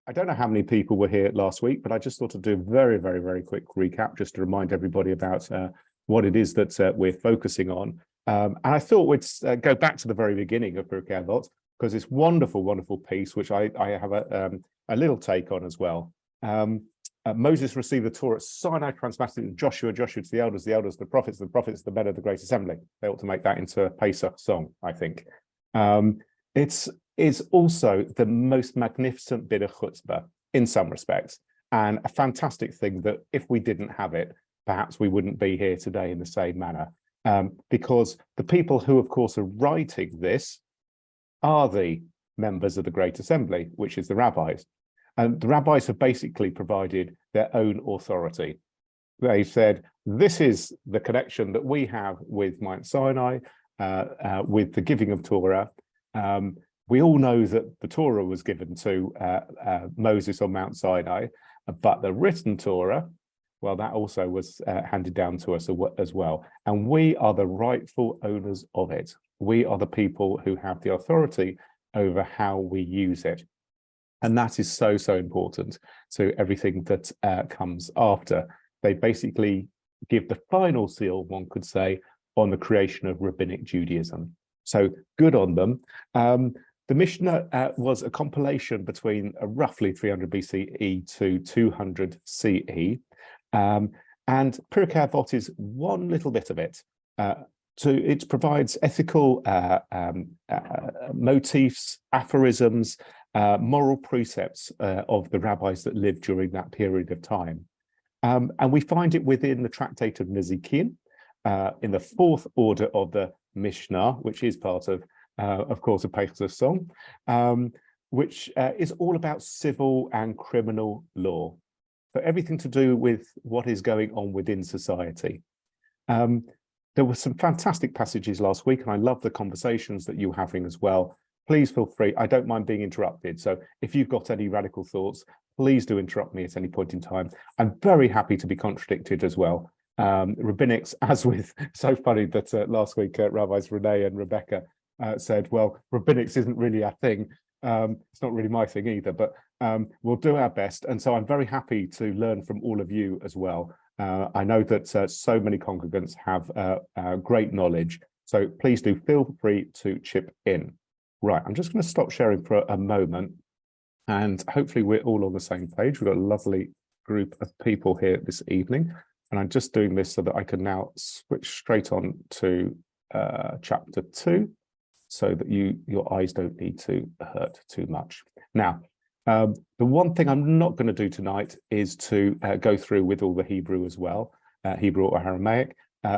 I don't know how many people were here last week, but I just thought to do a very, very, very quick recap just to remind everybody about what it is that we're focusing on. And I thought we'd go back to the very beginning of Pirkei Avot, because this wonderful, wonderful piece, which I have a little take on as well. Moses received the Torah at Sinai, transmitted to Joshua, Joshua to the elders to the prophets the men of the Great Assembly. They ought to make that into a Pesach song, I think. It's also the most magnificent bit of chutzpah in some respects, and a fantastic thing that if we didn't have it, perhaps we wouldn't be here today in the same manner. Because the people who, of course, are writing this are the members of the Great Assembly, which is the rabbis. And the rabbis have basically provided their own authority. They said, this is the connection that we have with Mount Sinai, with the giving of Torah. We all know that the Torah was given to Moses on Mount Sinai, but the written Torah, well, that also was handed down to us as well. And we are the rightful owners of it. We are the people who have the authority over how we use it. And that is so, so important to everything that comes after. They basically give the final seal, one could say, on the creation of rabbinic Judaism. So good on them. The Mishnah was a compilation between roughly 300 BCE to 200 CE. And Pirkei Avot is one little bit of it. It provides ethical motifs, aphorisms, moral precepts of the rabbis that lived during that period of time. And we find it within the Tractate of Nezikin, in the fourth order of the Mishnah, which is part of course, a Pesach song, which is all about civil and criminal law. So everything to do with what is going on within society. There were some fantastic passages last week, and I love the conversations that you're having as well. Please feel free. I don't mind being interrupted. So if you've got any radical thoughts, please do interrupt me at any point in time. I'm very happy to be contradicted as well. Rabbinics, as with, so funny that last week Rabbis Rene and Rebecca said, well, rabbinics isn't really our thing. It's not really my thing either, but we'll do our best. And so I'm very happy to learn from all of you as well. I know that so many congregants have great knowledge, so please do feel free to chip in. Right, I'm just going to stop sharing for a moment, and hopefully we're all on the same page. We've got a lovely group of people here this evening, and I'm just doing this so that I can now switch straight on to chapter 2, so that your eyes don't need to hurt too much. Now, the one thing I'm not going to do tonight is to go through with all the Hebrew as well, Hebrew or Aramaic.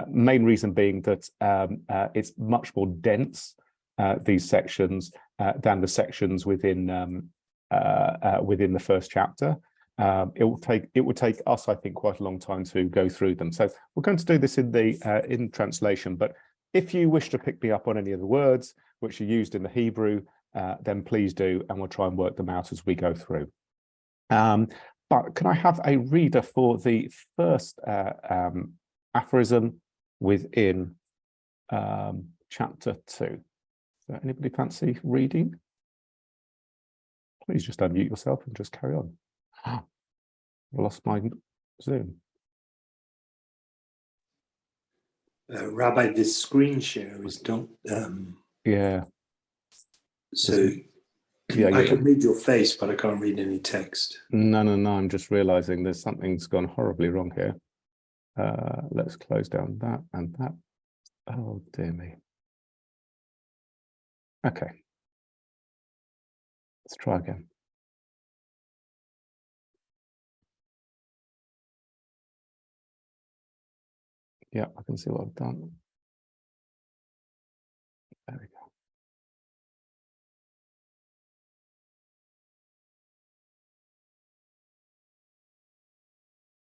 Main reason being that it's much more dense, these sections, than the sections within the first chapter. It would take us, I think, quite a long time to go through them. So we're going to do this in translation. But if you wish to pick me up on any of the words which are used in the Hebrew, then please do, and we'll try and work them out as we go through. But can I have a reader for the first aphorism within chapter 2? So anybody fancy reading? Please just unmute yourself and just carry on. I lost my Zoom. Rabbi, this screen share is don't. Yeah. So yeah, I can read your face, but I can't read any text. No. I'm just realizing there's something's gone horribly wrong here. Let's close down that and that. Oh, dear me. Okay. Let's try again. Yeah, I can see what I've done. There we go.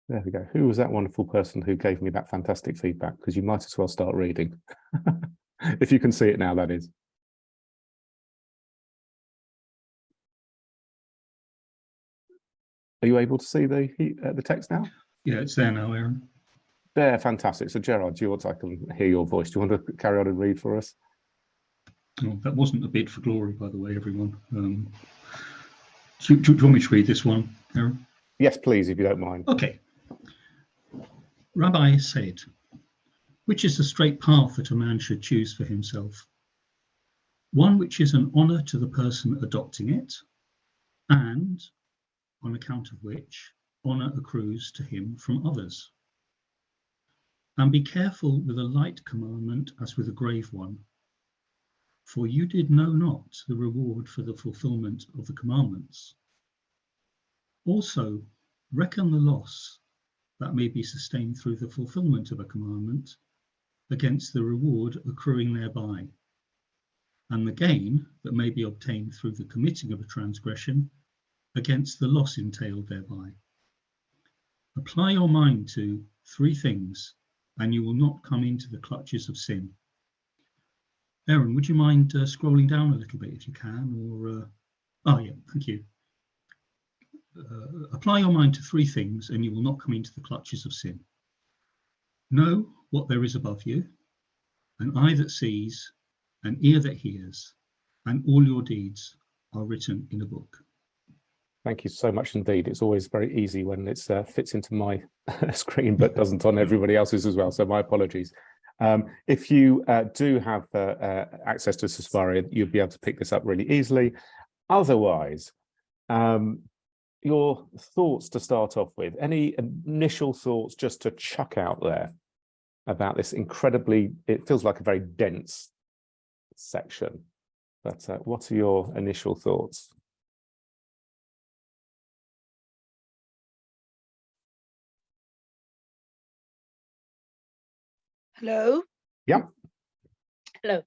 There we go. Who was that wonderful person who gave me that fantastic feedback? Because you might as well start reading. If you can see it now, that is. Are you able to see the text now? Yeah, it's there now, Aaron. There, fantastic. So Gerard, I can hear your voice. Do you want to carry on and read for us? Oh, that wasn't a bid for glory, by the way, everyone. Do you want me to read this one, Aaron? Yes, please, if you don't mind. Okay. Rabbi said, which is the straight path that a man should choose for himself? One which is an honor to the person adopting it, and on account of which honor accrues to him from others. And be careful with a light commandment as with a grave one, for you did know not the reward for the fulfillment of the commandments. Also, reckon the loss that may be sustained through the fulfillment of a commandment against the reward accruing thereby, and the gain that may be obtained through the committing of a transgression against the loss entailed thereby. Apply your mind to 3 things, and you will not come into the clutches of sin. Aaron, would you mind scrolling down a little bit if you can? Or oh yeah, thank you. Apply your mind to 3 things, and you will not come into the clutches of sin. Know what there is above you, an eye that sees, an ear that hears, and all your deeds are written in a book. Thank you so much indeed. It's always very easy when it fits into my screen, but doesn't on everybody else's as well. So my apologies. If you do have access to Safari, you'll be able to pick this up really easily. Otherwise, your thoughts to start off with, any initial thoughts just to chuck out there about this incredibly, it feels like a very dense section, but what are your initial thoughts? Hello. Yeah. Hello.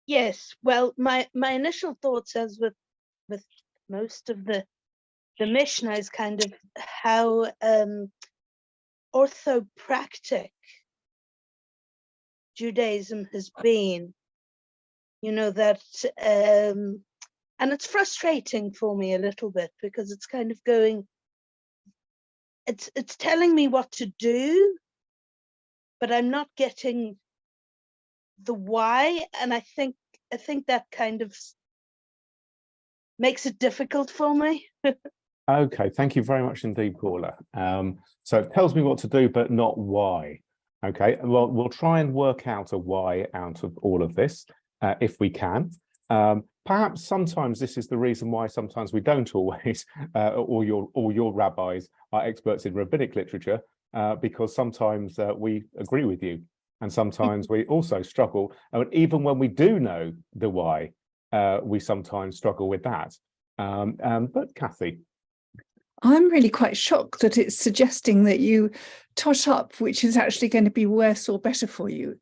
Yes. Well, my initial thoughts, as with most of the Mishnah, is kind of how orthopractic Judaism has been. You know that, and it's frustrating for me a little bit because it's kind of going. It's telling me what to do, but I'm not getting the why, and I think that kind of makes it difficult for me. Okay, thank you very much indeed, Paula. So it tells me what to do, but not why. Okay, well, we'll try and work out a why out of all of this, if we can. Perhaps sometimes this is the reason why sometimes we don't always, all your rabbis are experts in rabbinic literature, because sometimes we agree with you, and sometimes we also struggle. And even when we do know the why, we sometimes struggle with that. But Kathy. I'm really quite shocked that it's suggesting that you tot up, which is actually going to be worse or better for you.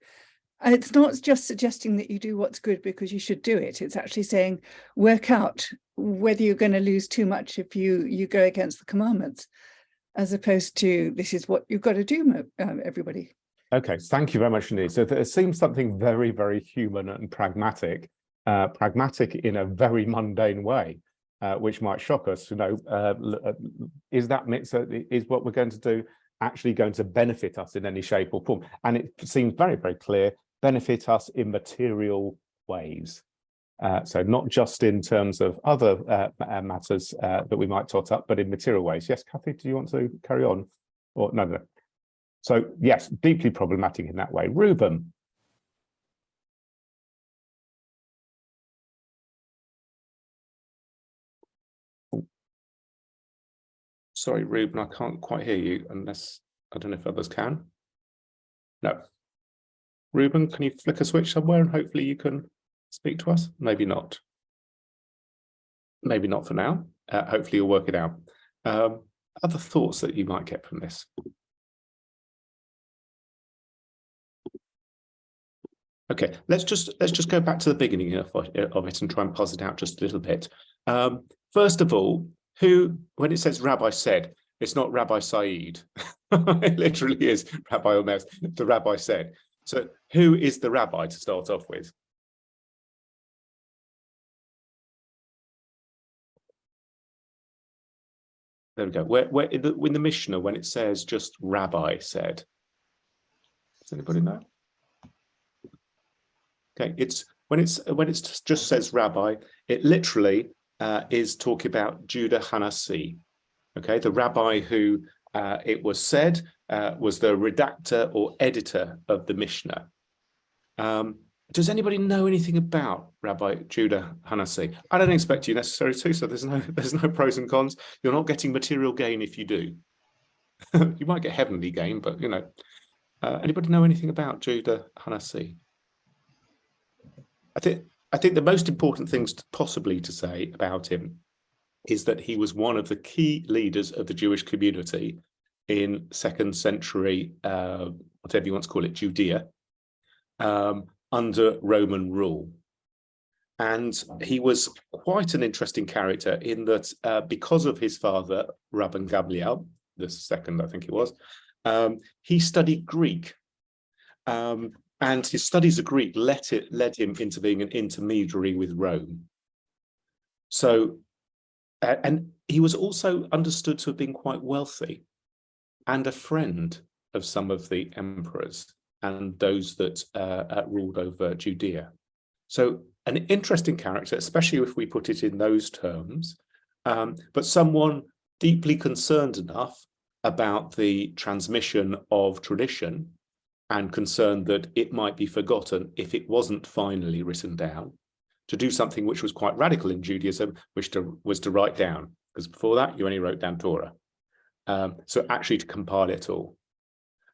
It's not just suggesting that you do what's good because you should do it. It's actually saying, work out whether you're going to lose too much if you go against the commandments, as opposed to this is what you've got to do, everybody. Okay, thank you very much indeed. So there seems something very, very human and pragmatic in a very mundane way. Which might shock us, is what we're going to do actually going to benefit us in any shape or form? And it seems very, very clear, benefit us in material ways. So not just in terms of other matters that we might tot up, but in material ways. Yes, Kathy, do you want to carry on? Or no. So yes, deeply problematic in that way. Reuben. Sorry, Reuben, I can't quite hear you unless, I don't know if others can. No. Reuben, can you flick a switch somewhere and hopefully you can speak to us? Maybe not. Maybe not for now. Hopefully you'll work it out. Other thoughts that you might get from this? Okay, let's just go back to the beginning of it and try and pause it out just a little bit. First of all, when it says Rabbi said, it's not Rabbi Saeed. It literally is Rabbi Omer, the Rabbi said. So who is the Rabbi to start off with? There we go. Where in the Mishnah, when it says just Rabbi said, does anybody know? Okay, when it just says Rabbi, it literally is talking about Judah Hanassi, okay, the rabbi who it was said was the redactor or editor of the Mishnah. Does anybody know anything about Rabbi Judah Hanassi? I don't expect you necessarily to, so there's no pros and cons. You're not getting material gain if you do. You might get heavenly gain, but you know. Anybody know anything about Judah Hanassi? I think the most important things possibly to say about him is that he was one of the key leaders of the Jewish community in 2nd century, whatever you want to call it, Judea, under Roman rule. And he was quite an interesting character in that because of his father, Rabbi Gabriel, the second, I think it was, he studied Greek. And his studies of Greek led him into being an intermediary with Rome. So, and he was also understood to have been quite wealthy and a friend of some of the emperors and those that ruled over Judea. So an interesting character, especially if we put it in those terms, but someone deeply concerned enough about the transmission of tradition and concerned that it might be forgotten if it wasn't finally written down, to do something which was quite radical in Judaism, which was to write down, because before that you only wrote down Torah. So actually to compile it all.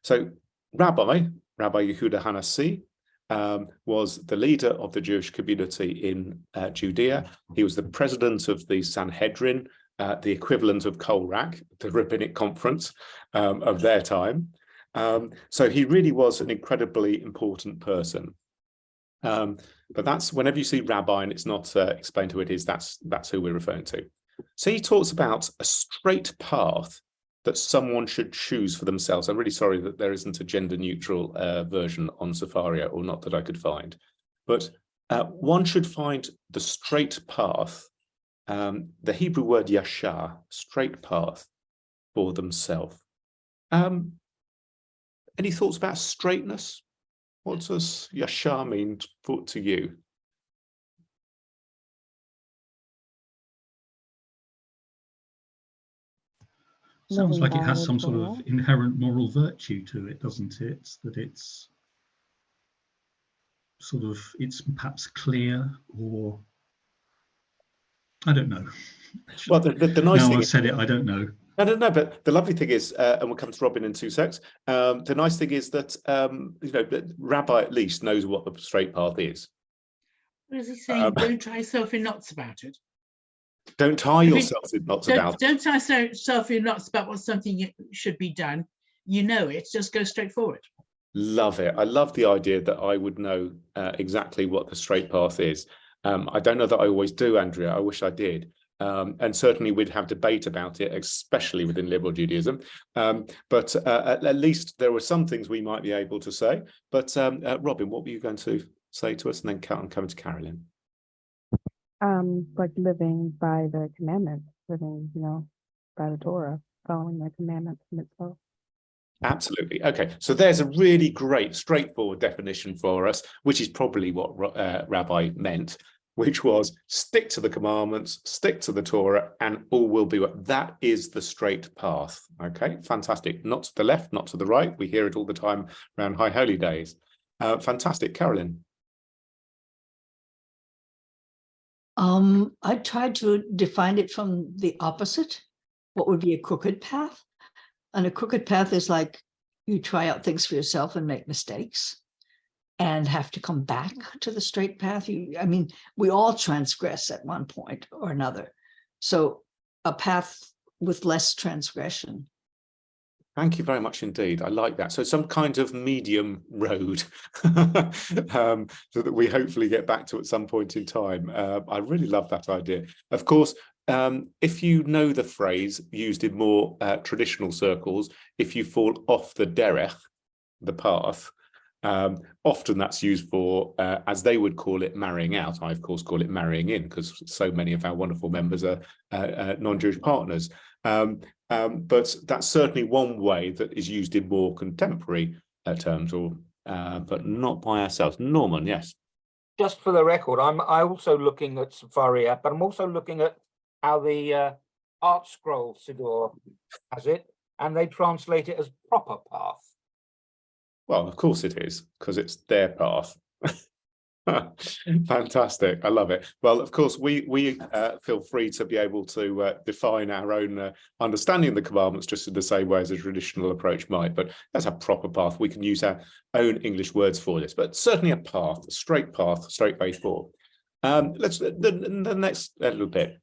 So Rabbi Yehuda Hanassi was the leader of the Jewish community in Judea. He was the president of the Sanhedrin, the equivalent of Kolrak, the rabbinic conference of their time. So he really was an incredibly important person. But that's whenever you see rabbi and it's not explained who it is, that's who we're referring to. So he talks about a straight path that someone should choose for themselves. I'm really sorry that there isn't a gender neutral version on Sefaria, or not that I could find. But one should find the straight path, the Hebrew word yashar, straight path, for themselves. Any thoughts about straightness? What does yashar mean to you? Sounds like it has some sort of inherent moral virtue to it, doesn't it? That it's sort of, it's perhaps clear, or I don't know. Well, the nice thing, now I've said it, I don't know. No, but the lovely thing is, and we'll come to Robin in 2 secs, the nice thing is that, you know, the rabbi at least knows what the straight path is. What is he saying? Don't tie yourself in knots about it. Don't tie yourself in knots about it. Don't tie yourself in knots about what something should be done. You know it, just go straight forward. Love it. I love the idea that I would know exactly what the straight path is. I don't know that I always do, Andrea. I wish I did. And certainly we'd have debate about it, especially within liberal Judaism. But at least there were some things we might be able to say. But Robin, what were you going to say to us? And then I'm coming to Carolyn. Like living by the commandments, living, you know, by the Torah, following the commandments and itself. Absolutely. Okay, so there's a really great, straightforward definition for us, which is probably what Rabbi meant, which was stick to the commandments, stick to the Torah, and all will be well. That is the straight path. Okay, fantastic. Not to the left, not to the right. We hear it all the time around High Holy Days. Fantastic. Carolyn. I tried to define it from the opposite. What would be a crooked path? And a crooked path is like you try out things for yourself and make mistakes and have to come back to the straight path. I mean, we all transgress at one point or another. So a path with less transgression. Thank you very much indeed. I like that. So some kind of medium road so that we hopefully get back to at some point in time. I really love that idea. Of course, if you know the phrase used in more traditional circles, if you fall off the derech, the path, often that's used for, as they would call it, marrying out. I, of course, call it marrying in, because so many of our wonderful members are non-Jewish partners. But that's certainly one way that is used in more contemporary terms, or but not by ourselves. Norman, yes. just for the record, I'm also looking at Safari app, but I'm also looking at how the Art Scroll Siddur has it, and they translate it as proper path. Well, of course it is, because it's their path. Fantastic. I love it. Well, of course, we feel free to be able to define our own understanding of the commandments just in the same way as a traditional approach might. But that's a proper path. We can use our own English words for this, but certainly a path, a straight way forward. Let's the next little bit.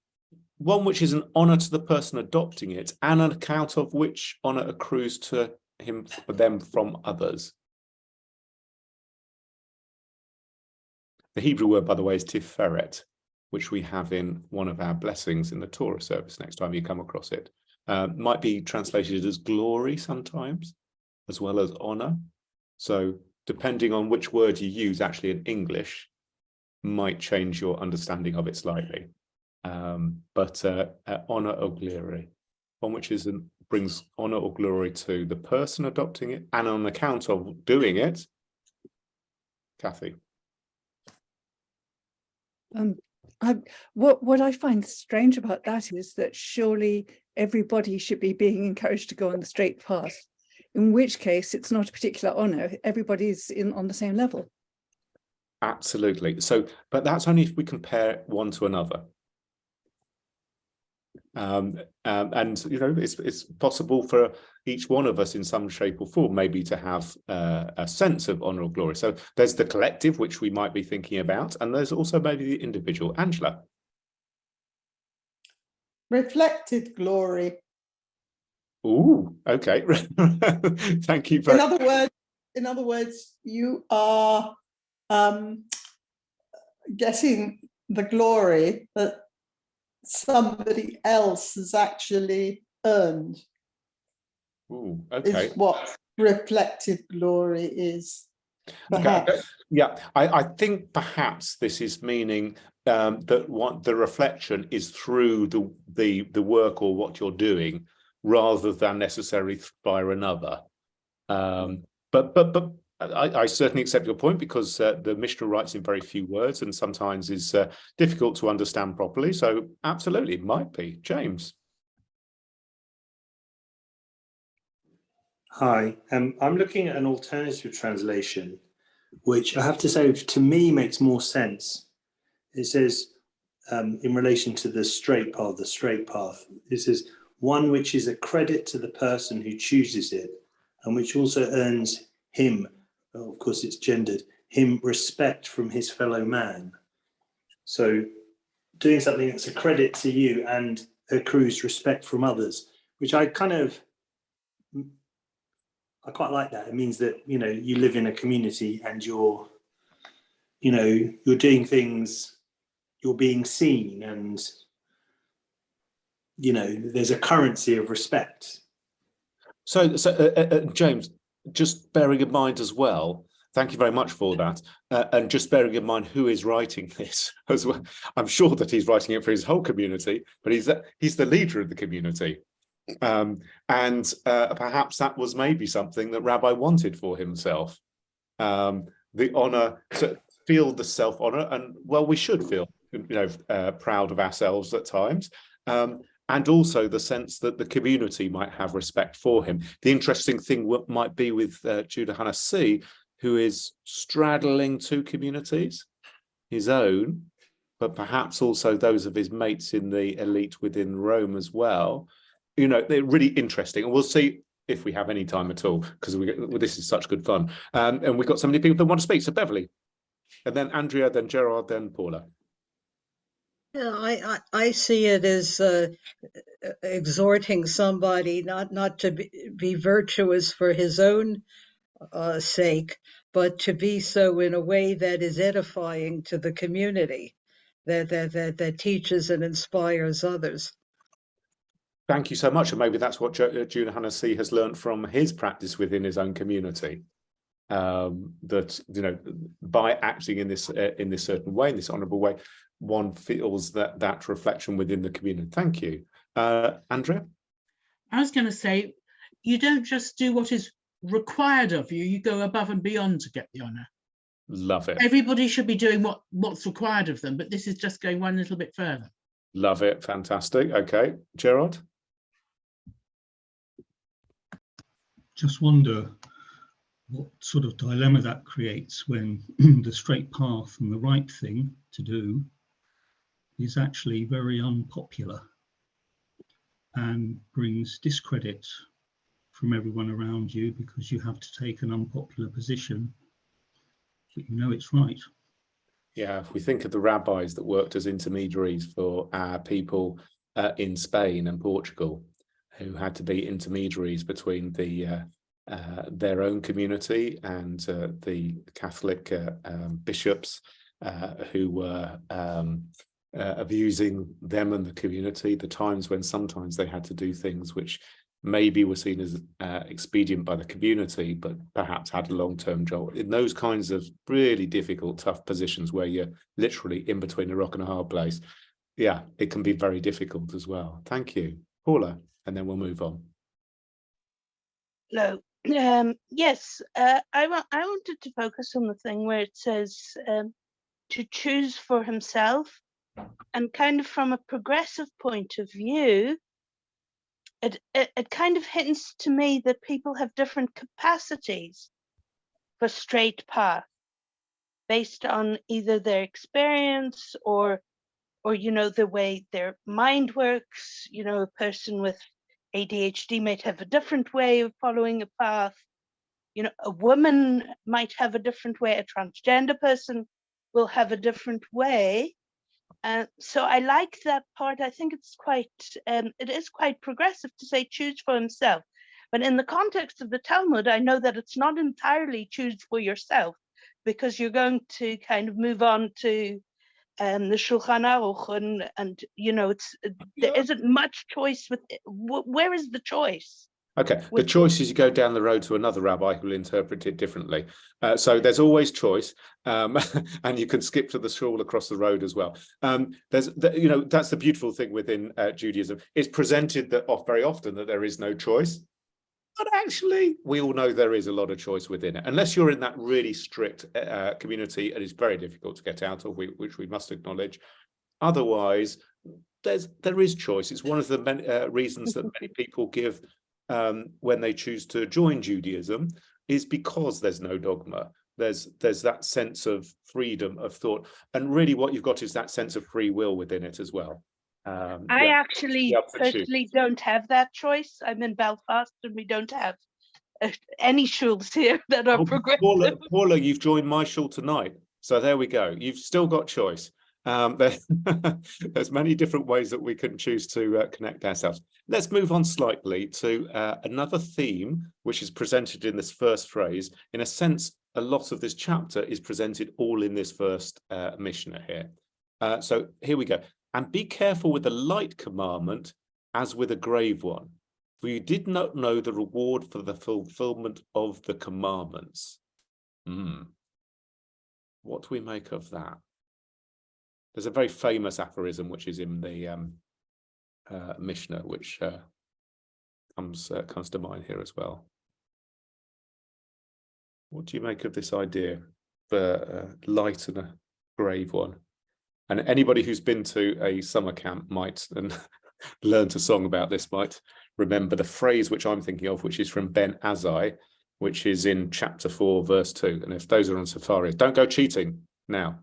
One which is an honour to the person adopting it, and an account of which honour accrues to him for them from others. The Hebrew word, by the way, is tiferet, which we have in one of our blessings in the Torah service next time you come across it. Might be translated as glory sometimes, as well as honour. So depending on which word you use actually in English, might change your understanding of it slightly. But honour or glory, one which brings honour or glory to the person adopting it, and on account of doing it. Kathy. What I find strange about that is that surely everybody should be being encouraged to go on the straight path, in which case it's not a particular honour. Everybody's on the same level. Absolutely. So, but that's only if we compare one to another. And you know, it's possible for each one of us in some shape or form maybe to have a sense of honour or glory. So there's the collective, which we might be thinking about, and there's also maybe the individual. Angela. Reflected glory. Ooh, okay. Thank you. In other words, you are getting the glory that somebody else has actually earned. Ooh, okay. Is what reflected glory is. Perhaps. Okay. Yeah, I think perhaps this is meaning that what the reflection is through the work or what you're doing, rather than necessarily by another. But I certainly accept your point, because the Mishnah writes in very few words and sometimes is difficult to understand properly. So absolutely, it might be. James. Hi, I'm looking at an alternative translation, which I have to say to me makes more sense. It says, in relation to the straight path, it says, one which is a credit to the person who chooses it, and which also earns him, of course it's gendered, him respect from his fellow man. So doing something that's a credit to you and accrues respect from others, which I quite like that. It means that, you know, you live in a community and you're doing things, you're being seen, and, you know, there's a currency of respect. So James, just bearing in mind as well, thank you very much for that. And just bearing in mind who is writing this as well. I'm sure that he's writing it for his whole community, but he's the leader of the community. And perhaps that was maybe something that Rabbi wanted for himself. The honor to feel the self-honor, and well, we should feel, you know, proud of ourselves at times. And also the sense that the community might have respect for him. The interesting thing might be with Judah Hanassi, who is straddling two communities, his own, but perhaps also those of his mates in the elite within Rome as well. You know, they're really interesting. And we'll see if we have any time at all, because this is such good fun. And we've got so many people that want to speak. So Beverly, and then Andrea, then Gerard, then Paula. Yeah, I see it as exhorting somebody not to be virtuous for his own sake, but to be so in a way that is edifying to the community, that teaches and inspires others. Thank you so much. And maybe that's what Judah Hanassi has learned from his practice within his own community. That, you know, by acting in this certain way, in this honourable way, one feels that reflection within the community. Thank you. Andrea? I was going to say, you don't just do what is required of you, you go above and beyond to get the honour. Love it. Everybody should be doing what's required of them, but this is just going one little bit further. Love it. Fantastic. Okay, Gerard. Just wonder what sort of dilemma that creates when the straight path and the right thing to do is actually very unpopular and brings discredit from everyone around you because you have to take an unpopular position, but you know it's right. Yeah, if we think of the rabbis that worked as intermediaries for our people in Spain and Portugal, who had to be intermediaries between their own community and the Catholic bishops who were abusing them and the community, the times when sometimes they had to do things which maybe were seen as expedient by the community, but perhaps had a long-term job. In those kinds of really difficult, tough positions where you're literally in between a rock and a hard place, yeah, it can be very difficult as well. Thank you. Paula, and then we'll move on. Hello. Yes, I wanted to focus on the thing where it says to choose for himself, and kind of from a progressive point of view, it kind of hints to me that people have different capacities for straight path based on either their experience or the way their mind works. A person with ADHD might have a different way of following a path. A woman might have a different way. A transgender person will have a different way. So I like that part. I think it is quite progressive to say choose for himself. But in the context of the Talmud, I know that it's not entirely choose for yourself, because you're going to kind of move on to the Shulchan Aruch, and there isn't much choice with where is the choice? Okay, the choice is you go down the road to another rabbi who will interpret it differently. So there's always choice, and you can skip to the shul across the road as well. That's the beautiful thing within Judaism. It's presented very often that there is no choice, but actually we all know there is a lot of choice within it. Unless you're in that really strict community, and it's very difficult to get out of, which we must acknowledge. Otherwise, there is choice. It's one of the reasons that many people give when they choose to join Judaism, is because there's no dogma. There's that sense of freedom of thought, and really what you've got is that sense of free will within it as well. I actually personally don't have that choice. I'm in Belfast and we don't have any shuls here that are progressive. Paula, you've joined my shul tonight, so there we go. You've still got choice. There's many different ways that we can choose to connect ourselves. Let's move on slightly to another theme which is presented in this first phrase. In a sense, a lot of this chapter is presented all in this first Mishnah here. So here we go. And be careful with the light commandment as with a grave one, for you did not know the reward for the fulfillment of the commandments. What do we make of that? There's a very famous aphorism which is in the Mishnah, which comes to mind here as well. What do you make of this idea for light and a grave one? And anybody who's been to a summer camp might and learned a song about this might remember the phrase which I'm thinking of, which is from Ben Azai, which is in chapter 4, verse 2. And if those are on Safari, don't go cheating now.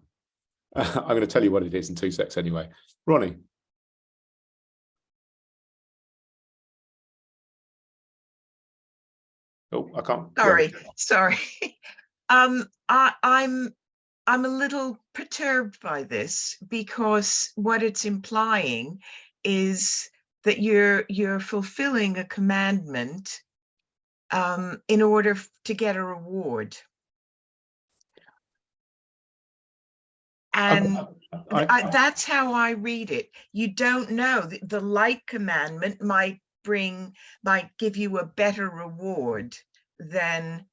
I'm going to tell you what it is in 2 secs anyway. Ronnie. Oh, I can't. Sorry. I'm a little perturbed by this, because what it's implying is that you're fulfilling a commandment in order to get a reward. And that's how I read it. You don't know. The light commandment might give you a better reward than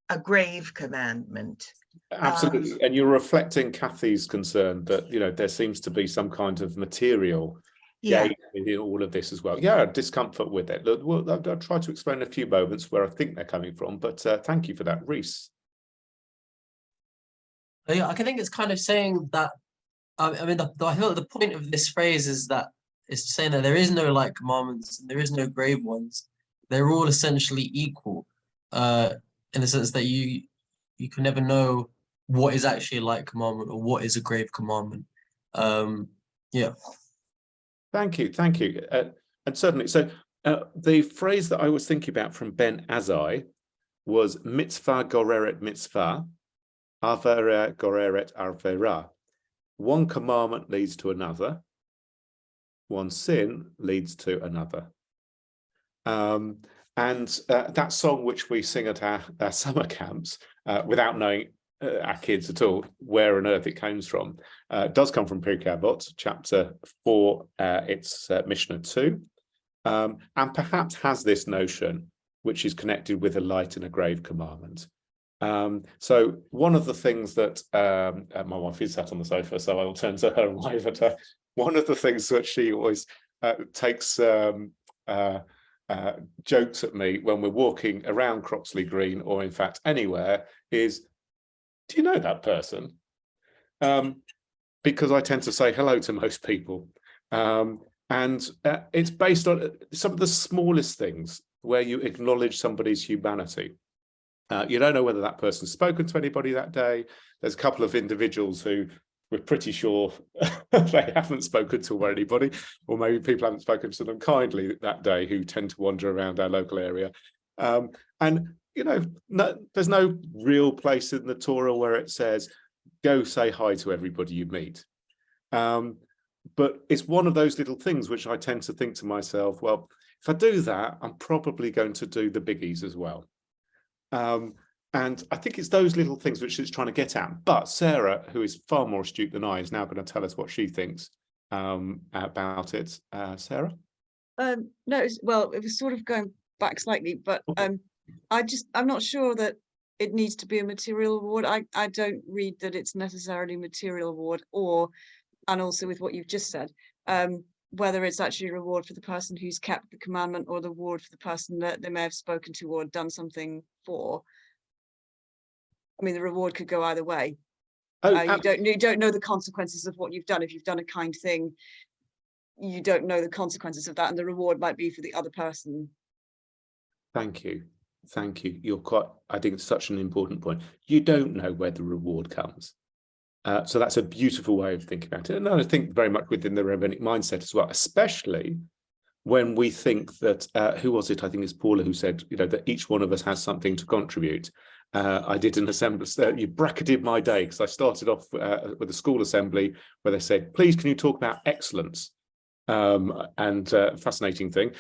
a grave commandment. Absolutely. And you're reflecting Kathy's concern that, there seems to be some kind of material gain in all of this as well. Yeah, discomfort with it. I'll try to explain a few moments where I think they're coming from, but thank you for that. Reese. Yeah, I think it's kind of saying that. I mean, I feel the point of this phrase is that it's saying that there is no like commandments, and there is no grave ones. They're all essentially equal, in the sense that you can never know what is actually a light commandment or what is a grave commandment. Yeah. Thank you, and certainly. So the phrase that I was thinking about from Ben Azai was mitzvah goreret mitzvah, avera goreret avera. One commandment leads to another. One sin leads to another. And that song, which we sing at our summer camps, without knowing our kids at all where on earth it comes from, does come from Pirkei Avot, chapter 4, it's Mishnah 2, and perhaps has this notion, which is connected with a light and a grave commandment. So one of the things that my wife is sat on the sofa, so I will turn to her and wave at her. One of the things that she always takes jokes at me when we're walking around Croxley Green, or in fact anywhere, is, do you know that person? Because I tend to say hello to most people. And it's based on some of the smallest things where you acknowledge somebody's humanity. You don't know whether that person's spoken to anybody that day. There's a couple of individuals who we're pretty sure they haven't spoken to anybody, or maybe people haven't spoken to them kindly that day, who tend to wander around our local area. And, you know, there's no real place in the Torah where it says, go say hi to everybody you meet. But it's one of those little things which I tend to think to myself, well, if I do that, I'm probably going to do the biggies as well. And I think it's those little things which it's trying to get at. But Sarah, who is far more astute than I, is now going to tell us what she thinks about it. Sarah? No, well, it was sort of going back slightly, but I'm not sure that it needs to be a material reward. I don't read that it's necessarily material reward, and also with what you've just said, whether it's actually a reward for the person who's kept the commandment, or the reward for the person that they may have spoken to or done something for. I mean, the reward could go either way. You don't know the consequences of what you've done. If you've done a kind thing, you don't know the consequences of that, and the reward might be for the other person. Thank you. I think it's such an important point. You don't know where the reward comes. So that's a beautiful way of thinking about it. And I think very much within the rabbinic mindset as well, especially when we think that, who was it? I think it's Paula who said, you know, that each one of us has something to contribute. I did an assembly, you bracketed my day, because I started off with a school assembly where they said, please, can you talk about excellence? Fascinating thing.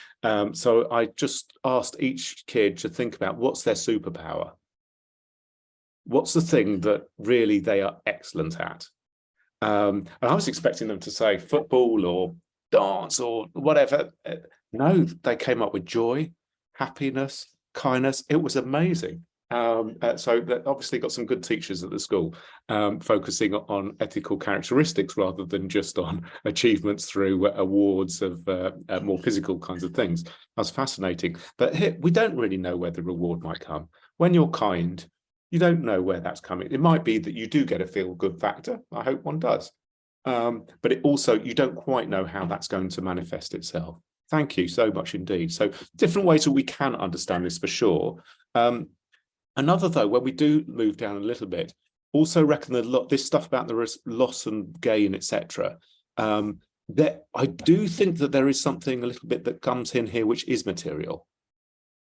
So I just asked each kid to think about what's their superpower. What's the thing that really they are excellent at? And I was expecting them to say football or dance or whatever. No, they came up with joy, happiness, kindness. It was amazing. So that obviously got some good teachers at the school, focusing on ethical characteristics rather than just on achievements through awards of more physical kinds of things. That's fascinating. But here, we don't really know where the reward might come. When you're kind, you don't know where that's coming. It might be that you do get a feel-good factor. I hope one does. But it also, you don't quite know how that's going to manifest itself. Thank you so much indeed. So different ways that we can understand this for sure. Another, though, when we do move down a little bit, also reckon that this stuff about the loss and gain, etc. That I do think that there is something a little bit that comes in here which is material.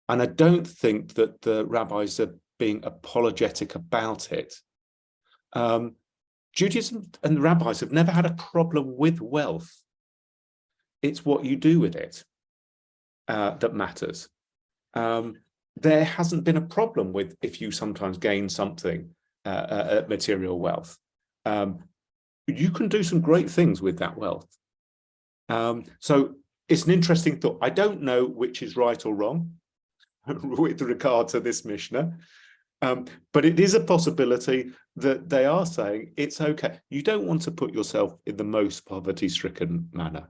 And I don't think that the rabbis are being apologetic about it. Judaism and the rabbis have never had a problem with wealth. It's what you do with it that matters. There hasn't been a problem with if you sometimes gain something, material wealth. You can do some great things with that wealth. So it's an interesting thought. I don't know which is right or wrong with regard to this Mishnah. But it is a possibility that they are saying it's okay. You don't want to put yourself in the most poverty-stricken manner.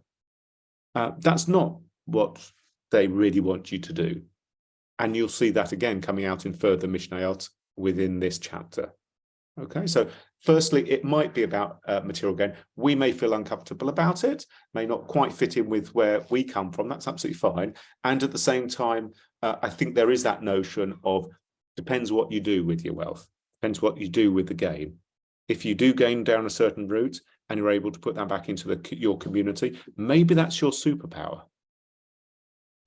That's not what they really want you to do. And you'll see that again coming out in further Mishnayot within this chapter. Okay, so firstly, it might be about material gain. We may feel uncomfortable about it, may not quite fit in with where we come from. That's absolutely fine. And at the same time, I think there is that notion of depends what you do with your wealth, depends what you do with the gain. If you do gain down a certain route and you're able to put that back into your community, maybe that's your superpower.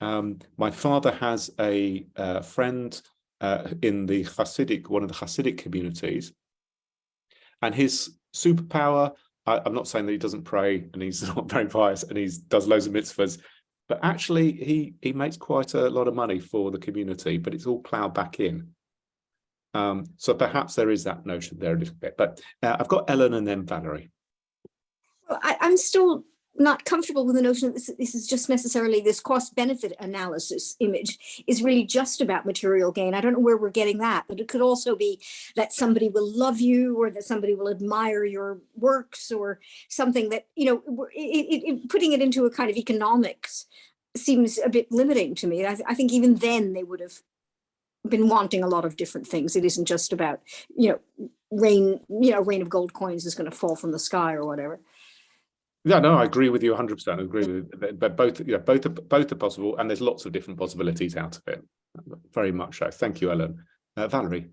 My father has a friend in the Hasidic, one of the Hasidic communities, and his superpower, I'm not saying that he doesn't pray and he's not very pious and he does loads of mitzvahs, but actually he makes quite a lot of money for the community, but it's all ploughed back in. So perhaps there is that notion there a little bit. But I've got Ellen and then Valerie. Well, I'm still not comfortable with the notion that this is just necessarily this cost-benefit analysis image is really just about material gain. I don't know where we're getting that, but it could also be that somebody will love you or that somebody will admire your works or something that, you know, putting it into a kind of economics seems a bit limiting to me. I think even then they would have been wanting a lot of different things. It isn't just about, rain of gold coins is going to fall from the sky or whatever. Yeah, no, I agree with you 100%. I agree with it. But both are possible, and there's lots of different possibilities out of it. Very much so. Thank you, Ellen. Valerie.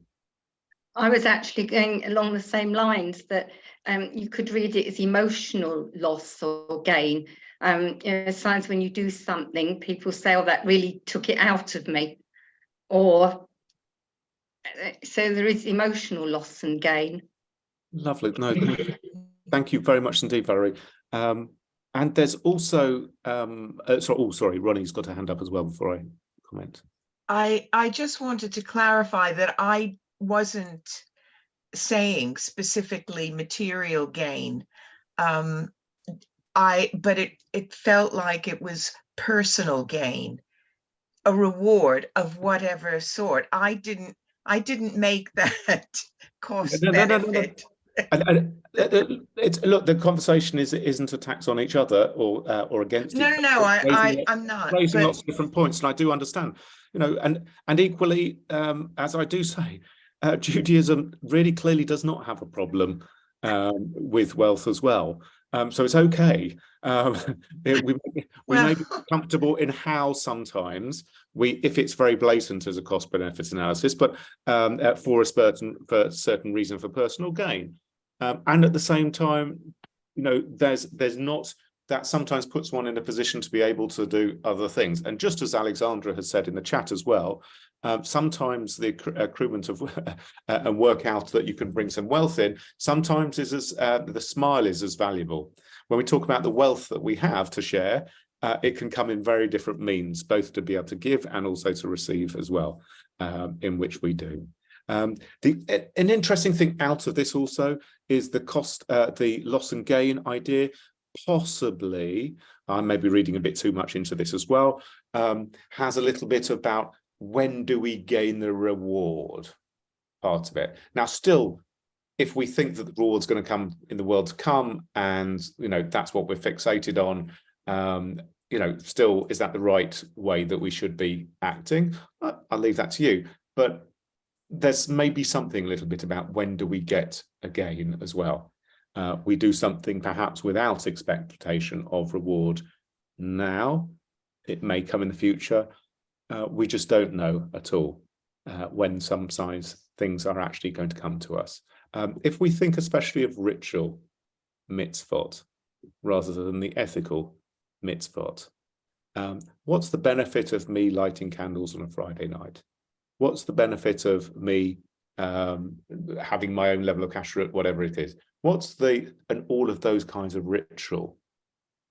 I was actually going along the same lines that you could read it as emotional loss or gain. Sometimes when you do something, people say, "Oh, that really took it out of me," or so there is emotional loss and gain. Lovely. No, thank you very much indeed, Valerie. And there's also, sorry, Ronnie's got a hand up as well before I comment. I just wanted to clarify that I wasn't saying specifically material gain. But it felt like it was personal gain, a reward of whatever sort. I didn't make that cost benefit. Look, the conversation isn't a tax on each other or against no, each no, no, other. I'm not raising lots of different points, and I do understand, and equally, as I do say, Judaism really clearly does not have a problem with wealth as well. So it's okay. We may be comfortable in how sometimes if it's very blatant as a cost benefit analysis, but for a certain reason for personal gain. And at the same time, there's not, that sometimes puts one in a position to be able to do other things. And just as Alexandra has said in the chat as well, sometimes the accruement of and work out that you can bring some wealth in, sometimes the smile is as valuable. When we talk about the wealth that we have to share, it can come in very different means, both to be able to give and also to receive as well, in which we do. An interesting thing out of this also is the cost, the loss and gain idea. Possibly, I may be reading a bit too much into this as well, has a little bit about when do we gain the reward part of it. Now, still, if we think that the reward's going to come in the world to come, and that's what we're fixated on, still, is that the right way that we should be acting? I'll leave that to you. But there's maybe something a little bit about when do we get a gain as well. We do something perhaps without expectation of reward now. It may come in the future. We just don't know at all when some things are actually going to come to us. If we think especially of ritual mitzvot rather than the ethical mitzvot, what's the benefit of me lighting candles on a Friday night? What's the benefit of me having my own level of kashrut, whatever it is? And all of those kinds of ritual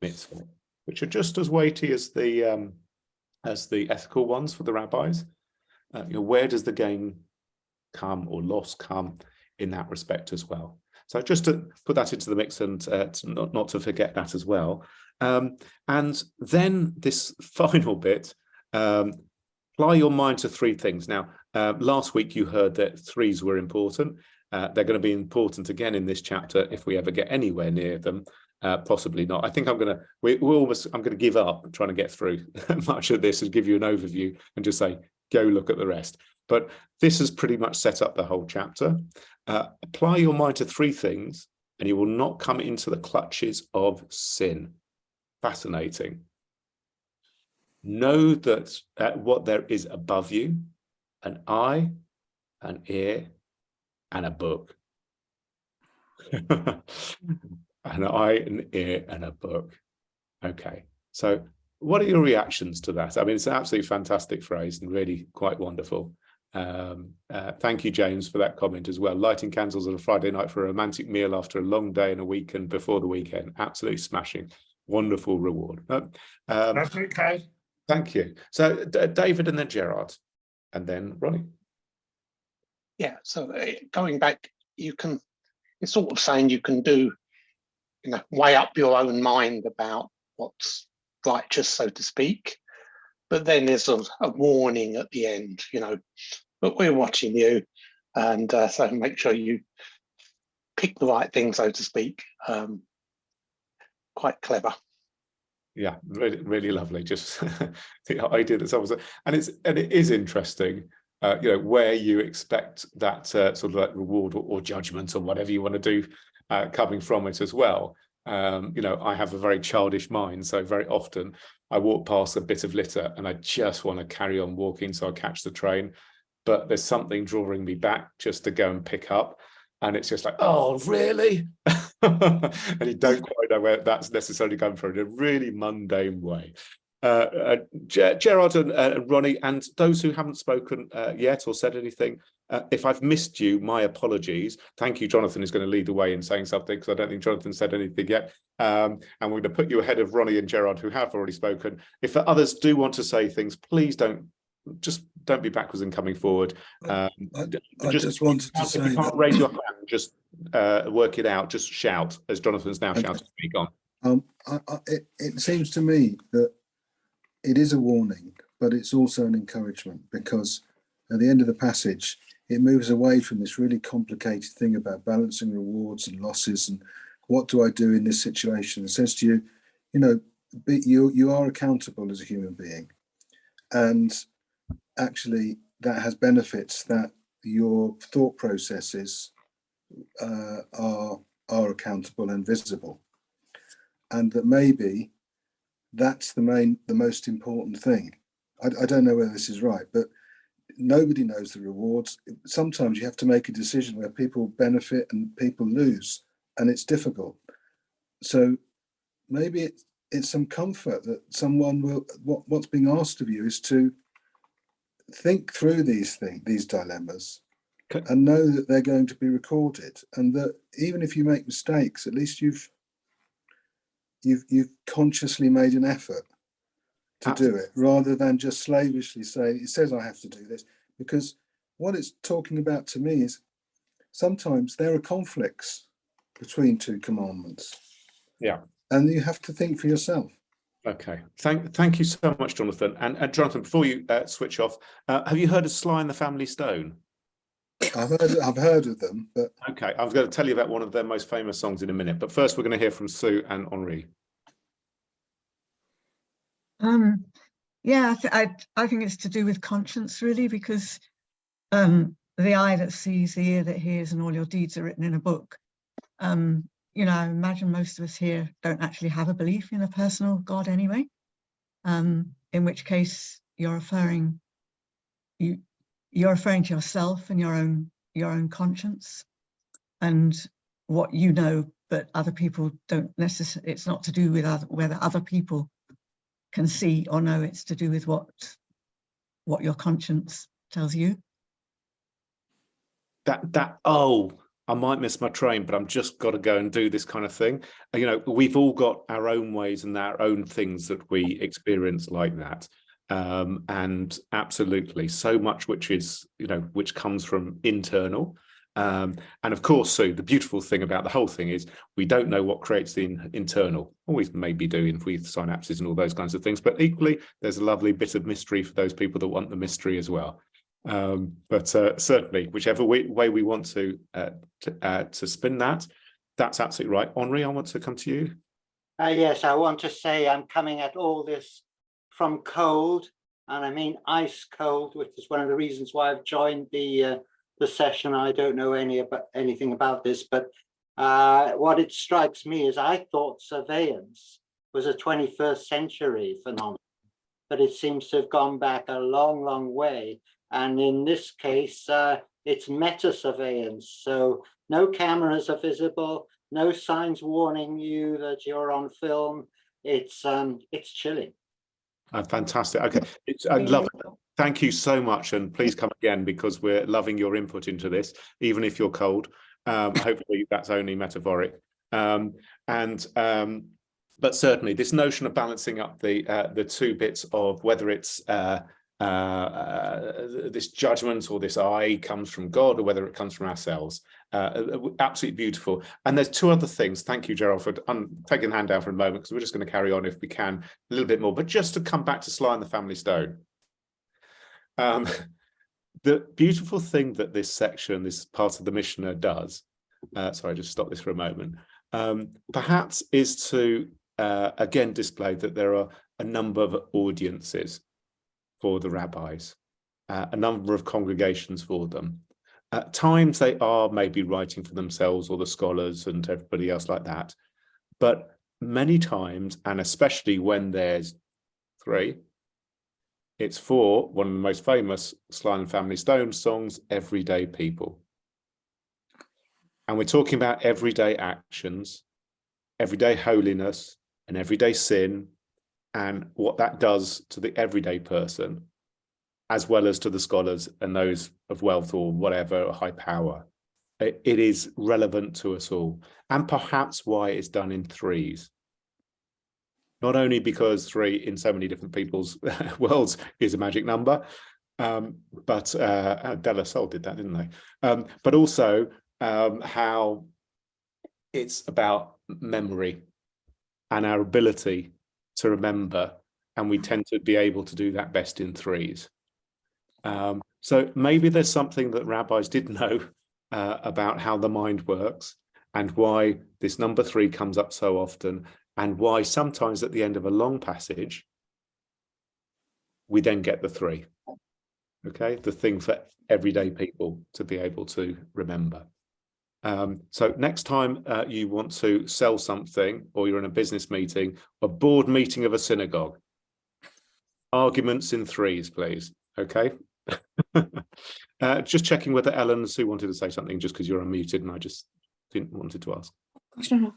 mitzvot, which are just as weighty as the ethical ones for the rabbis. Where does the gain come or loss come in that respect as well? So just to put that into the mix and not to forget that as well. And then this final bit, apply your mind to three things. Now, last week you heard that threes were important. They're going to be important again in this chapter if we ever get anywhere near them. Possibly not. I think I'm going to give up trying to get through much of this and give you an overview and just say, go look at the rest. But this has pretty much set up the whole chapter. Apply your mind to 3 things and you will not come into the clutches of sin. Fascinating. Know that what there is above you, an eye, an ear, and a book. An eye, an ear, and a book. Okay, so what are your reactions to that? I mean, it's an absolutely fantastic phrase and really quite wonderful. Thank you, James, for that comment as well. Lighting candles on a Friday night for a romantic meal after a long day and a weekend before the weekend. Absolutely smashing. Wonderful reward. That's okay. Thank you. So David and then Gerard and then Ronnie. Yeah, so going back, it's sort of saying you can do, weigh up your own mind about what's righteous, so to speak. But then there's a warning at the end, but we're watching you. And so make sure you pick the right thing, so to speak. Quite clever. Yeah, really, really lovely. Just the idea that someone's, and it is interesting, where you expect that sort of like reward or judgment or whatever you want to do coming from it as well. I have a very childish mind, so very often I walk past a bit of litter and I just want to carry on walking, so I catch the train, but there's something drawing me back just to go and pick up, and it's just like, oh, really? And you don't quite know where that's necessarily come from in a really mundane way. Gerard and Ronnie, and those who haven't spoken yet or said anything, if I've missed you, my apologies. Thank you. Jonathan is going to lead the way in saying something, because I don't think Jonathan said anything yet. And we're going to put you ahead of Ronnie and Gerard, who have already spoken. If others do want to say things, please don't be backwards in coming forward. I just wanted to say, if you can't raise your hand, just work it out, just shout, as Jonathan's now shouting. Speak on. It seems to me that it is a warning, but it's also an encouragement, because at the end of the passage, it moves away from this really complicated thing about balancing rewards and losses and what do I do in this situation. It says to you, you are accountable as a human being, and actually that has benefits, that your thought processes are accountable and visible, and that maybe that's the most important thing. I don't know whether this is right, but nobody knows the rewards. Sometimes you have to make a decision where people benefit and people lose, and it's difficult. So maybe it's some comfort that someone will, what's being asked of you is to think through these dilemmas, and know that they're going to be recorded, and that even if you make mistakes, at least you've consciously made an effort to do it, rather than just slavishly say, it says I have to do this. Because what it's talking about to me is sometimes there are conflicts between 2 commandments. Yeah. And you have to think for yourself. Okay. Thank you so much, Jonathan. And Jonathan, before you switch off, have you heard of Sly and the Family Stone? I've heard of them, but okay, I'm going to tell you about one of their most famous songs in a minute. But first, we're going to hear from Sue and Henri. Yeah, I think it's to do with conscience, really, because the eye that sees, the ear that hears, and all your deeds are written in a book. I imagine most of us here don't actually have a belief in a personal God anyway. In which case you're referring to yourself and your own conscience and what you know, but other people don't necessarily. It's not to do with whether other people can see or know. It's to do with what your conscience tells you. I might miss my train, but I'm just got to go and do this kind of thing. We've all got our own ways and our own things that we experience like that. And absolutely, so much which is, which comes from internal. And of course, Sue, the beautiful thing about the whole thing is we don't know what creates the internal. Always maybe do with synapses and all those kinds of things. But equally, there's a lovely bit of mystery for those people that want the mystery as well. But certainly, whichever way we want to spin that, that's absolutely right. Henri, I want to come to you. Yes, I want to say I'm coming at all this from cold. and I mean ice cold, which is one of the reasons why I've joined the session. I don't know anything about this, but what it strikes me is I thought surveillance was a 21st century phenomenon, but it seems to have gone back a long, long way. And in this case, it's meta surveillance. So no cameras are visible, no signs warning you that you're on film. It's chilling. Fantastic. Okay, I love it. Thank you so much, and please come again, because we're loving your input into this, even if you're cold. Hopefully that's only metaphoric. But certainly this notion of balancing up the two bits of whether it's this judgment or this I comes from God, or whether it comes from ourselves. Absolutely beautiful. And there's two other things. Thank you, Gerald, for taking the hand down for a moment, because we're just going to carry on if we can a little bit more. But just to come back to Sly and the Family Stone. The beautiful thing that this section, this part of the Mishnah does, sorry, just stop this for a moment, perhaps is to again display that there are a number of audiences for the rabbis, a number of congregations for them. At times they are maybe writing for themselves or the scholars and everybody else like that. But many times, and especially when there's three, it's for one of the most famous Sly and Family Stone songs, Everyday People. And we're talking about everyday actions, everyday holiness, and everyday sin, and what that does to the everyday person, as well as to the scholars and those of wealth or whatever, high power. It is relevant to us all, and perhaps why it's done in threes. Not only because three in so many different people's worlds is a magic number, but De La Salle did that, didn't they? But also how it's about memory and our ability to remember, and we tend to be able to do that best in threes. So maybe there's something that rabbis did know about how the mind works, and why this number three comes up so often, and why sometimes at the end of a long passage we then get the three. Okay, the thing for everyday people to be able to remember. So next time you want to sell something, or you're in a business meeting, a board meeting of a synagogue, arguments in threes, please. Okay. Just checking whether Ellen Sue wanted to say something, just because you're unmuted and I just didn't wanted to ask. Gosh, no.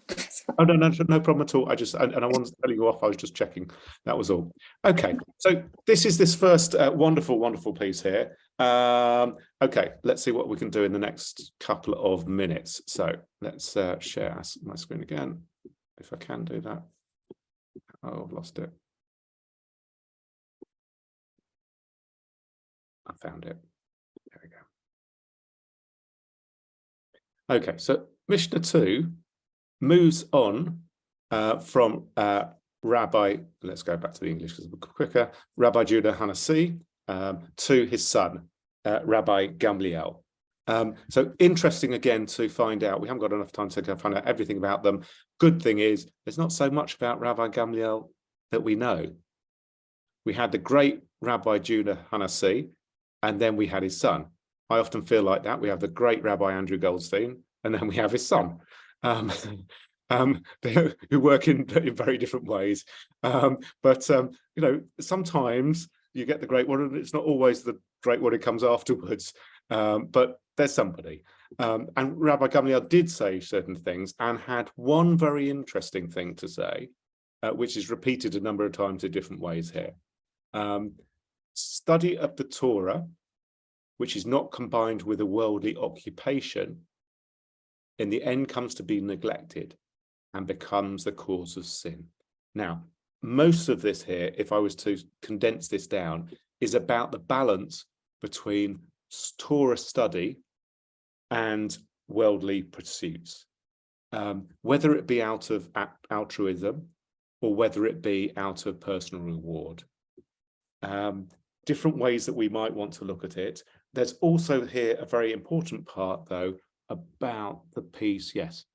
Oh, no problem at all. I wanted to tell you off. I was just checking. That was all. Okay, so this is this first wonderful piece here. Okay, let's see what we can do in the next couple of minutes. So let's share my screen again, if I can do that. Oh, I've lost it. I found it. There we go. Okay, so Mishnah 2 moves on from Rabbi, let's go back to the English because it's quicker, Rabbi Judah Hanassi to his son, Rabbi Gamliel. So interesting again to find out, we haven't got enough time to go find out everything about them. Good thing is, there's not so much about Rabbi Gamliel that we know. We had the great Rabbi Judah Hanassi, and then we had his son. I often feel like that. We have the great Rabbi Andrew Goldstein, and then we have his son, who work in very different ways. But you know, sometimes you get the great one, and it's not always the great one who comes afterwards. But there's somebody. And Rabbi Gamliel did say certain things, and had one very interesting thing to say, which is repeated a number of times in different ways here. Study of the Torah, which is not combined with a worldly occupation, in the end comes to be neglected and becomes the cause of sin. Now, most of this here, if I was to condense this down, is about the balance between Torah study and worldly pursuits, whether it be out of altruism or whether it be out of personal reward. Different ways that we might want to look at it. There's also here a very important part, though, about the piece. Yes.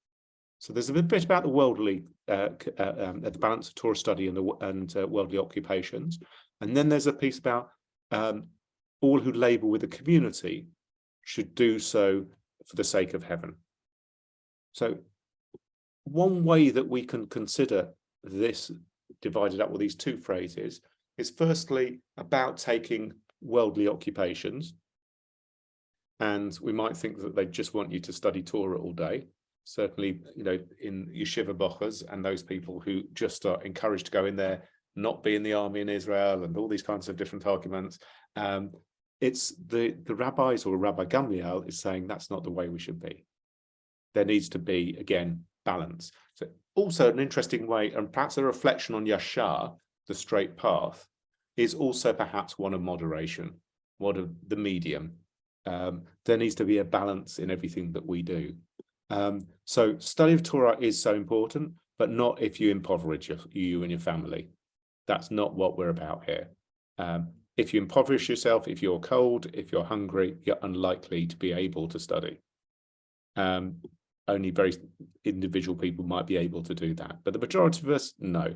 So there's a bit about the worldly, the balance of Torah study and worldly occupations. And then there's a piece about all who labor with the community should do so for the sake of heaven. So one way that we can consider this divided up with these two phrases is firstly about taking worldly occupations. And we might think that they just want you to study Torah all day. Certainly, you know, in yeshiva bochas and those people who just are encouraged to go in there, not be in the army in Israel and all these kinds of different arguments. It's the rabbis, or Rabbi Gabriel is saying that's not the way we should be. There needs to be, again, balance. So also an interesting way, and perhaps a reflection on Yashar, the straight path, is also perhaps one of moderation, one of the medium. There needs to be a balance in everything that we do. So study of Torah is so important, but not if you impoverish you and your family. That's not what we're about here. If you impoverish yourself, if you're cold, if you're hungry, you're unlikely to be able to study. Only very individual people might be able to do that, but the majority of us, no.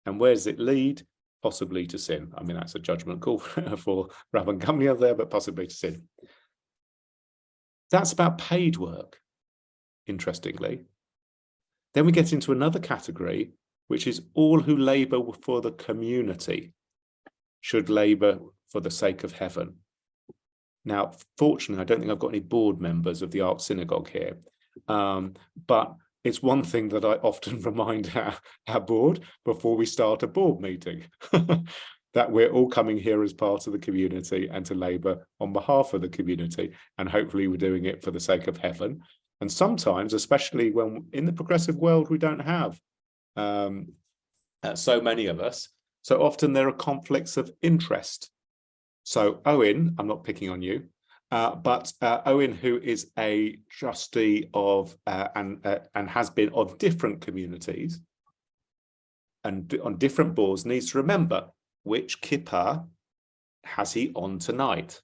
And where does it lead? Possibly to sin. I mean, that's a judgment call for Rabbi Gabriel there, but possibly to sin. That's about paid work, interestingly. Then we get into another category, which is all who labor for the community should labor for the sake of heaven. Now, fortunately, I don't think I've got any board members of the Art Synagogue here, but it's one thing that I often remind our board before we start a board meeting, that we're all coming here as part of the community and to labor on behalf of the community, and hopefully we're doing it for the sake of heaven. And sometimes, especially when in the progressive world, we don't have so many of us, so often there are conflicts of interest. So Owen, I'm not picking on you, but Owen, who is a trustee of and has been of different communities and on different boards, needs to remember which kippah has he on tonight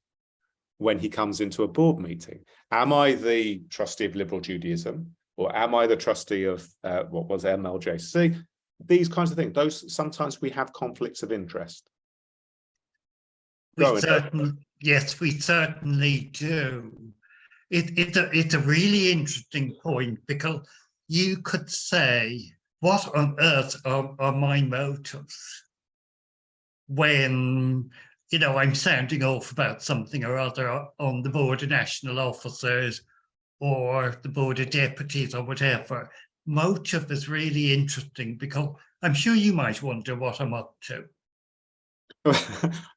when he comes into a board meeting. Am I the trustee of Liberal Judaism, or am I the trustee of what was MLJC? These kinds of things. Those sometimes we have conflicts of interest. Yes, we certainly do. It's a really interesting point, because you could say, what on earth are my motives when, you know, I'm sounding off about something or other on the board of national officers or the board of deputies or whatever? Motive is really interesting, because I'm sure you might wonder what I'm up to.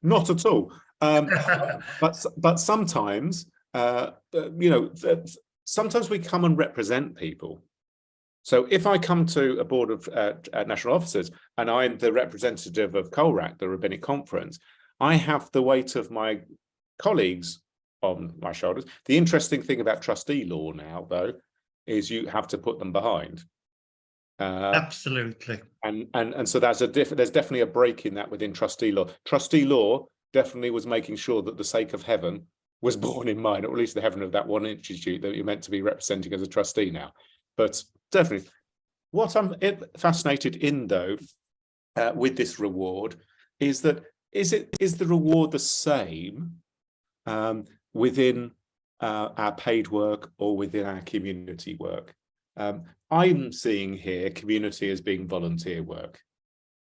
Not at all. But sometimes, you know, sometimes we come and represent people. So if I come to a board of national officers and I'm the representative of Kolrak, the Rabbinic Conference, I have the weight of my colleagues on my shoulders. The interesting thing about trustee law now, though, is you have to put them behind. Absolutely. And so there's definitely a break in that within trustee law. Trustee law definitely was making sure that the sake of heaven was borne in mind, or at least the heaven of that one institute that you're meant to be representing as a trustee now. But definitely, what I'm fascinated in, though, with this reward is that is the reward the same within our paid work or within our community work? I'm seeing here community as being volunteer work.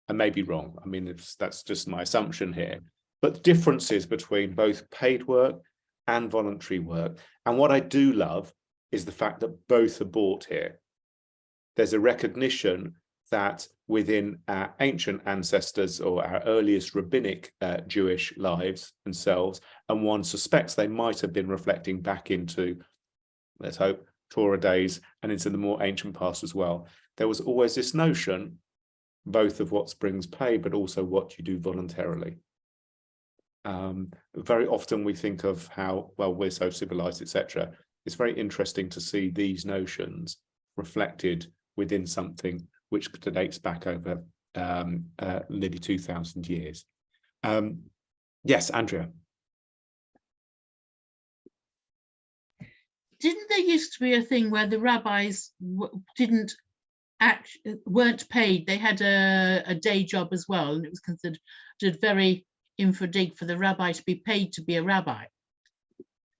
I may be wrong. I mean, that's just my assumption here. But differences between both paid work and voluntary work. And what I do love is the fact that both are bought here. There's a recognition that within our ancient ancestors or our earliest rabbinic Jewish lives and selves, and one suspects they might have been reflecting back into, let's hope, Torah days and into the more ancient past as well. There was always this notion, both of what brings pay, but also what you do voluntarily. Very often we think of how, well, we're so civilized, etc. It's very interesting to see these notions reflected within something which dates back over nearly 2,000 years. Yes, Andrea. Didn't there used to be a thing where the rabbis weren't paid? They had a day job as well, and it was considered very infra-dig for the rabbi to be paid to be a rabbi.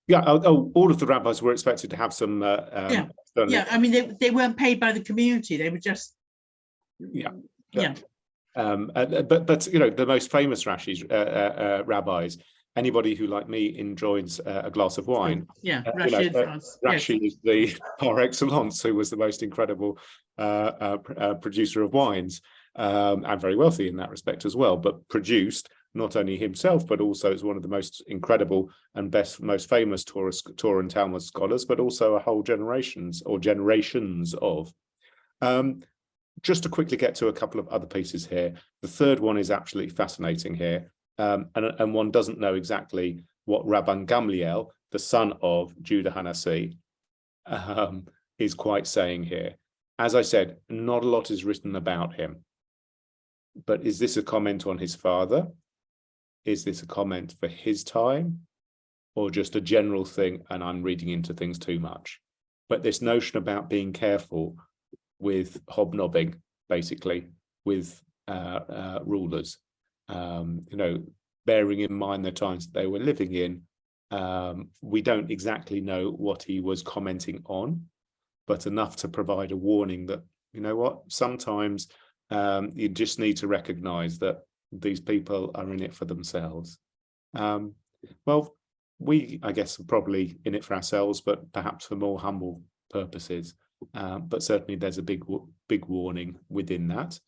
Yeah, all of the rabbis were expected to have some. Yeah, I mean, they weren't paid by the community. They were just. Yeah. But you know, the most famous rabbis, anybody who, like me, enjoys a glass of wine. Yeah, Rashi is the par excellence, who was the most incredible producer of wines, and very wealthy in that respect as well, but produced not only himself, but also is one of the most incredible and most famous Torah and Talmud scholars, but also a whole generations of. Just to quickly get to a couple of other pieces here. The third one is absolutely fascinating here, and one doesn't know exactly what Rabban Gamliel, the son of Judah Hanasi, is quite saying here. As I said, not a lot is written about him, but is this a comment on his father? Is this a comment for his time, or just a general thing, and I'm reading into things too much? But this notion about being careful with hobnobbing, basically, with rulers, you know, bearing in mind the times that they were living in. We don't exactly know what he was commenting on, but enough to provide a warning that, you know what, sometimes you just need to recognize that these people are in it for themselves. Well, we, I guess, are probably in it for ourselves, but perhaps for more humble purposes. But certainly there's a big warning within that.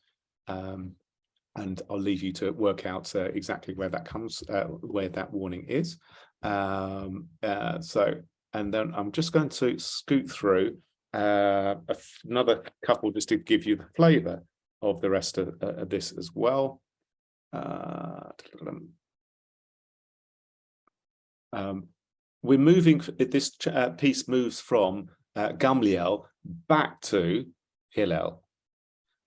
And I'll leave you to work out exactly where that comes, where that warning is. And then I'm just going to scoot through another couple just to give you the flavor of the rest of this as well. We're moving, this piece moves from Gamliel back to Hillel.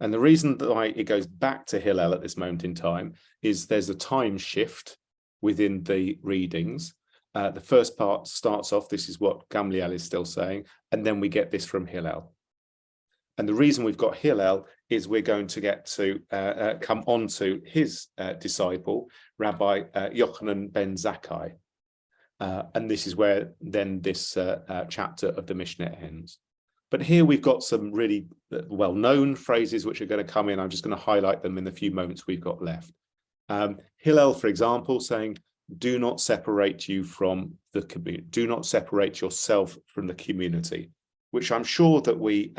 And the reason why it goes back to Hillel at this moment in time is there's a time shift within the readings. The first part starts off, this is what Gamliel is still saying, and then we get this from Hillel. And the reason we've got Hillel is we're going to get to come on to his disciple, Rabbi Yochanan ben Zakkai. And this is where then this chapter of the Mishnah ends. But here we've got some really well-known phrases which are going to come in. I'm just going to highlight them in the few moments we've got left. Hillel, for example, saying, do not separate you from the community. Do not separate yourself from the community, which I'm sure that we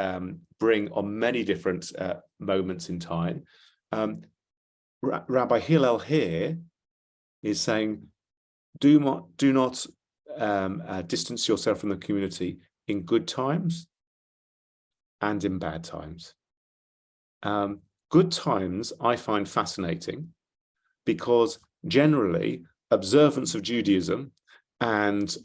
bring on many different moments in time. Rabbi Hillel here is saying, do not distance yourself from the community in good times and in bad times. Good times I find fascinating because generally observance of Judaism and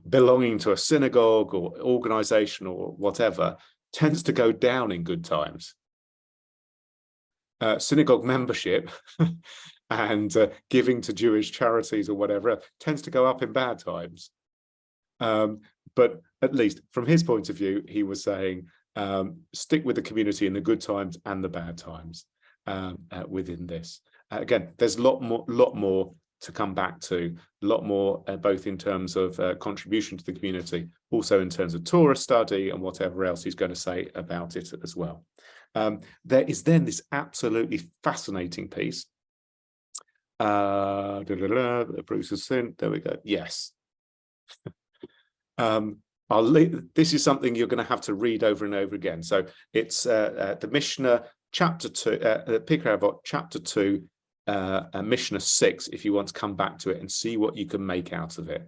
belonging to a synagogue or organization or whatever tends to go down in good times. Synagogue membership and giving to Jewish charities or whatever tends to go up in bad times. But at least from his point of view, he was saying, stick with the community in the good times and the bad times within this. Again, there's a lot more to come back to, a lot more both in terms of contribution to the community, also in terms of Torah study and whatever else he's going to say about it as well. There is then this absolutely fascinating piece. Bruce has sent, there we go, yes. This is something you're going to have to read over and over again. So it's the Mishnah chapter 2, Pirkei Avot chapter 2, Mishnah 6, if you want to come back to it and see what you can make out of it.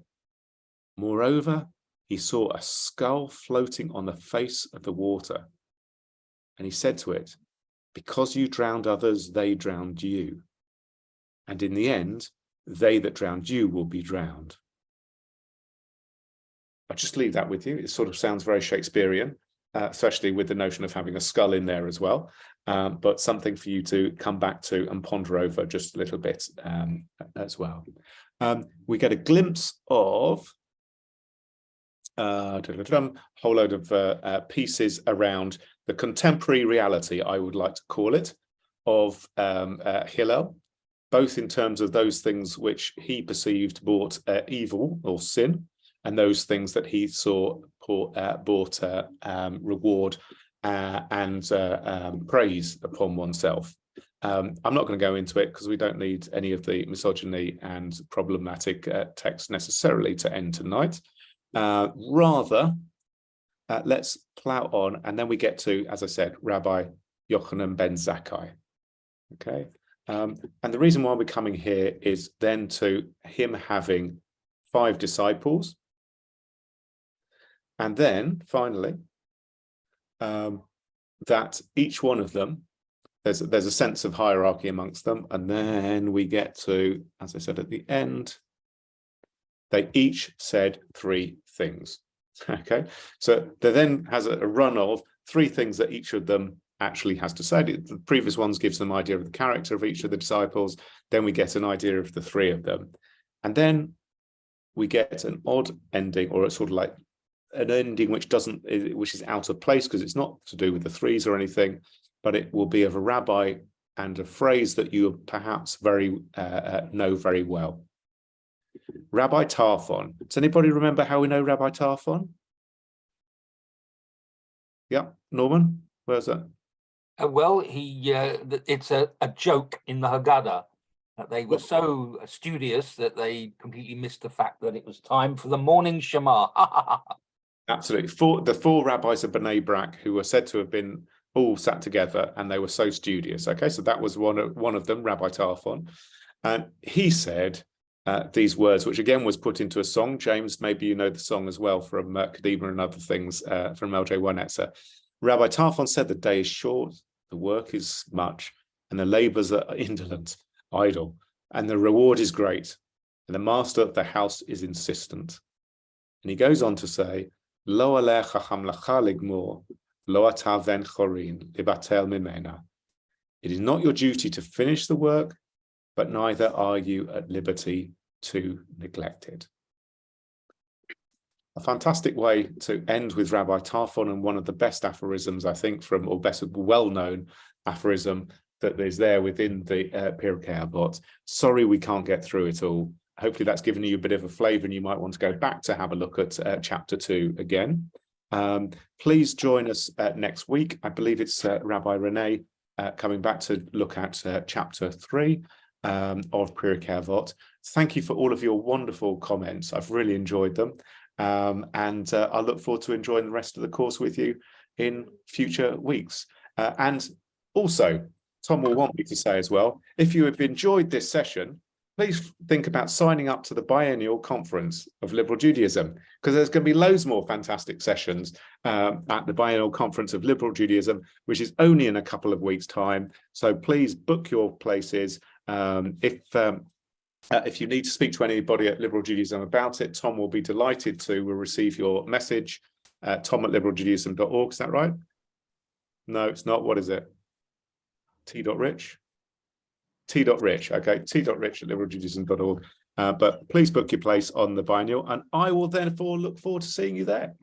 Moreover, he saw a skull floating on the face of the water. And he said to it, because you drowned others, they drowned you. And in the end, they that drowned you will be drowned. I'll just leave that with you. It sort of sounds very Shakespearean, especially with the notion of having a skull in there as well. But something for you to come back to and ponder over just a little bit as well. We get a glimpse of whole load of pieces around the contemporary reality, I would like to call it, of Hillel, both in terms of those things which he perceived brought evil or sin, and those things that he saw brought reward and praise upon oneself. I'm not going to go into it because we don't need any of the misogyny and problematic text necessarily to end tonight. Rather, let's plow on, and then we get to, as I said, Rabbi Yochanan ben Zakkai. Okay, and the reason why we're coming here is then to him having 5 disciples, and then finally that each one of them, there's a sense of hierarchy amongst them, and then we get to, as I said at the end, they each said 3 things. Okay, so there then has a run of 3 things that each of them actually has to say. The previous ones gives them an idea of the character of each of the disciples. Then we get an idea of the 3 of them, and then we get an odd ending, or it's sort of like an ending which is out of place because it's not to do with the 3s or anything, but it will be of a rabbi and a phrase that you perhaps know very well. Rabbi Tarfon. Does anybody remember how we know Rabbi Tarfon? Yeah, Norman, where's that? Well, it's a joke in the Haggadah that they were so studious that they completely missed the fact that it was time for the morning Shema. Absolutely. The 4 rabbis of Bnei Brak who were said to have been all sat together, and they were so studious. Okay, so that was one of them, Rabbi Tarfon, and he said these words, which again was put into a song. James, maybe you know the song as well from Kadima and other things from LJ Wanetzer. Rabbi Tarfon said, "The day is short, the work is much, and the labors are indolent, idle, and the reward is great, and the master of the house is insistent." And he goes on to say, "Lo alecha hamlacha ligmor, lo ata ven chorin libatel mimena." It is not your duty to finish the work, but neither are you at liberty to neglect it. A fantastic way to end with Rabbi Tarfon, and one of the best aphorisms, I think, or best well-known aphorism that is there within the Pirkei Avot. Sorry we can't get through it all. Hopefully that's given you a bit of a flavour, and you might want to go back to have a look at chapter 2 again. Please join us next week. I believe it's Rabbi Rene coming back to look at chapter 3 of Pirkei Avot. Thank you for all of your wonderful comments. I've really enjoyed them. And I look forward to enjoying the rest of the course with you in future weeks. And also, Tom will want me to say as well, if you have enjoyed this session, please think about signing up to the biennial conference of Liberal Judaism, because there's going to be loads more fantastic sessions at the biennial conference of Liberal Judaism, which is only in a couple of weeks' time. So please book your places. If you need to speak to anybody at Liberal Judaism about it, Tom will be delighted to receive your message. Tom@liberaljudaism.org, is that right? No, it's not. What is it? T.Rich? T.Rich, okay, T.Rich@liberaljudaism.org. But please book your place on the biennial, and I will therefore look forward to seeing you there.